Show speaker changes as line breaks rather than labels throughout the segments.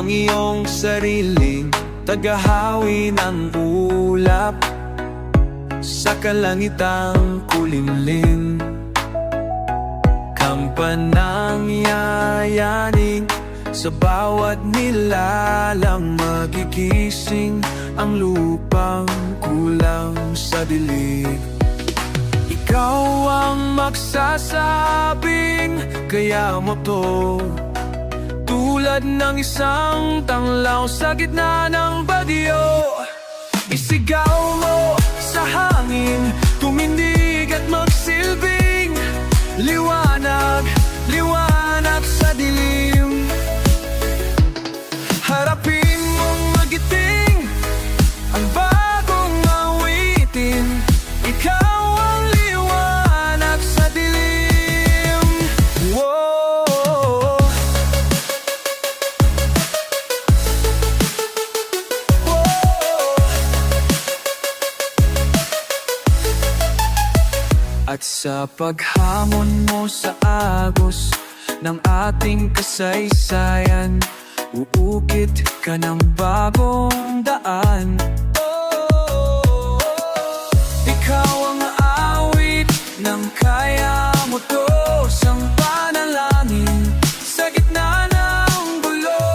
ang iyong sariling tagahawi ng ulap sa kalangitang kulimlim. Kampanang yayanig sa bawat nilalang, magigising ang lupang kulang sa dilig. Ikaw ang magsasabing kaya mo to, tulad ng isang tanglaw sa gitna ng bagyo. Isigaw mo sa hangin, tumindig at magsilbing liwanag, liwanag sa dilim. Harapin mong magiting ang bagong awitin, ikaw ang liwanag sa dilim. Whoa. At sa paghamon mo sa agos ng ating kasaysayan, uukit ka ng bagong daan. Ikaw ang awit ng kaya mo to, sang panalangin sa gitna ng gulo.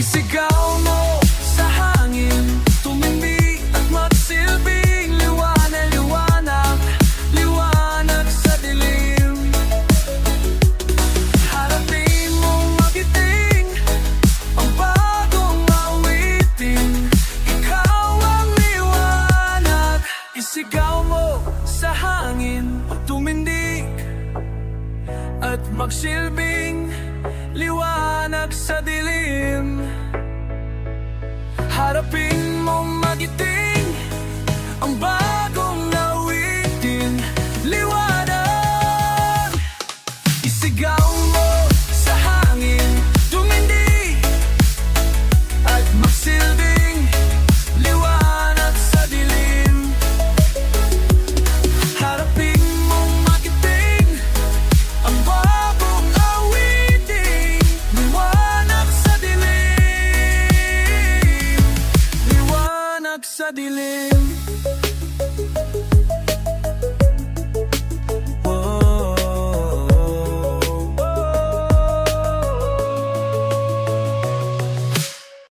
Isigaw mo sa hangin, tumimik at magsilbing liwanag, liwanag, liwanag sa dilim. Harapin mong magiting ang bagong awitin, ikaw ang liwanag. Isigaw mo sa hangin, tumindig at magsilbing liwanag sa dilim. Harapin mong magiting ang bagong awitin, liwanag. Isigaw mo sa hangin, tumindig at magsilbing liwanag sa dilim. Harapin mong magiting ang bagong awitin, liwanag sa dilim, liwanag sa dilim.